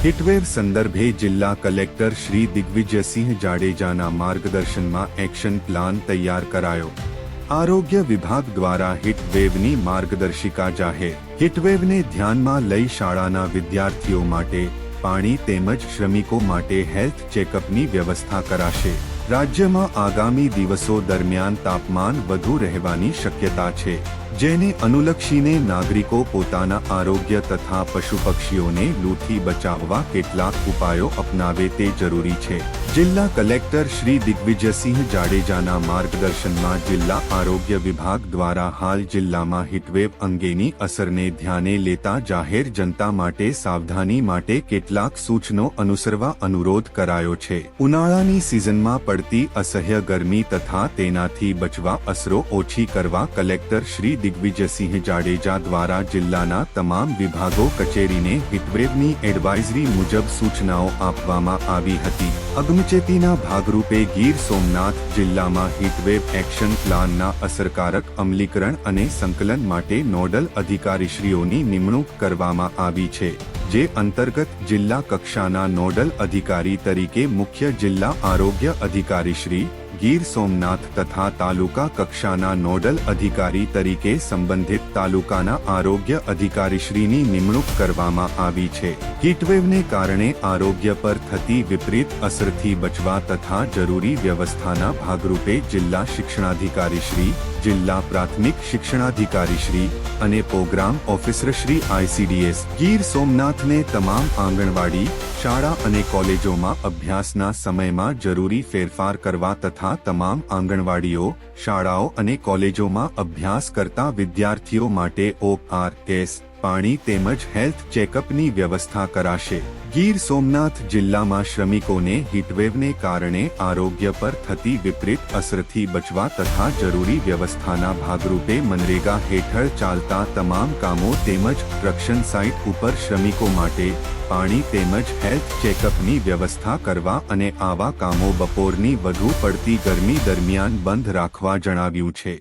Heatwave સંદર્ભે જિલ્લા collector Shri Digvijaysinh જાડેજાના માર્ગદર્શનમાં એક્શન પ્લાન તૈયાર કરાયો। આરોગ્ય વિભાગ દ્વારા હીટવેવની માર્ગદર્શિકા જાહેર। હીટવેવને ધ્યાનમાં લઈ શાળાના વિદ્યાર્થીઓ માટે પાણી તેમજ શ્રમિકો માટે હેલ્થ ચેકઅપની વ્યવસ્થા કરાશે। રાજ્યમાં આગામી દિવસો દરમિયાન તાપમાન વધુ રહેવાની શક્યતા છે, જેને અનુલક્ષીને નાગરિકો પોતાના આરોગ્ય તથા પશુ પક્ષીઓને લૂથી બચાવવા કેટલાક ઉપાયો અપનાવે તે જરૂરી છે। જિલ્લા કલેક્ટર શ્રી દિગ્વિજયસિંહ જાડેજાના માર્ગદર્શનમાં જિલ્લા આરોગ્ય વિભાગ દ્વારા હાલ જિલ્લામાં હીટવેવ અંગેની અસરને ધ્યાને લેતા જાહેર જનતા માટે સાવધાની માટે કેટલાક સૂચનો અનુસરવા અનુરોધ કરાયો છે। ઉનાળાની સિઝનમાં પડતી અસહ્ય ગરમી તથા તેનાથી બચવા અસરો ઓછી કરવા કલેક્ટર શ્રી દિગ્વિજયસિંહ જાડેજા દ્વારા જિલ્લાના તમામ વિભાગો કચેરીને હીટવેવની એડવાઇઝરી મુજબ સૂચનાઓ આપવામાં આવી હતી। અગમચેતીના ભાગરૂપે ગીર સોમનાથ જિલ્લામાં હીટવેવ એક્શન પ્લાનના અસરકારક અમલીકરણ અને સંકલન માટે નોડલ અધિકારીશ્રીઓની નિમણૂક કરવામાં આવી છે, જે અંતર્ગત જિલ્લા કક્ષાના નોડલ અધિકારી તરીકે મુખ્ય જિલ્લા આરોગ્ય અધિકારી શ્રી ગીર સોમનાથ તથા તાલુકા કક્ષાના નોડલ અધિકારી તરીકે સંબંધિત તાલુકાના આરોગ્ય અધિકારીશ્રીની નિમણૂક કરવામાં આવી છે। હીટવેવને કારણે આરોગ્ય પર થતી વિપરીત અસરથી બચવા તથા જરૂરી વ્યવસ્થાના ભાગરૂપે જિલ્લા શિક્ષણાધિકારીશ્રી, જિલ્લા પ્રાથમિક શિક્ષણાધિકારીશ્રી અને પ્રોગ્રામ ઓફિસરશ્રી ICDS ગીર સોમનાથને તમામ આંગણવાડી, શાળા અને કોલેજોમાં અભ્યાસના સમયમાં જરૂરી ફેરફાર કરવા તથા તમામ આંગણવાડીઓ, શાળાઓ અને કોલેજોમાં અભ્યાસ કરતા વિદ્યાર્થીઓ માટે ORS, પાણી તેમજ હેલ્થ ચેકઅપની વ્યવસ્થા કરાશે। ગીર સોમનાથ જિલ્લામાં શ્રમિકોને હીટવેવને કારણે આરોગ્ય પર થતી વિપરીત અસરથી બચવા તથા જરૂરી વ્યવસ્થાના ભાગરૂપે મનરેગા હેઠળ ચાલતા તમામ કામો તેમજ પ્રોડક્શન સાઇટ ઉપર શ્રમિકો માટે પાણી તેમજ હેલ્થ ચેકઅપની વ્યવસ્થા કરવા અને આવા કામો બપોરની વધુ પડતી ગરમી દરમિયાન બંધ રાખવા જણાવ્યું છે।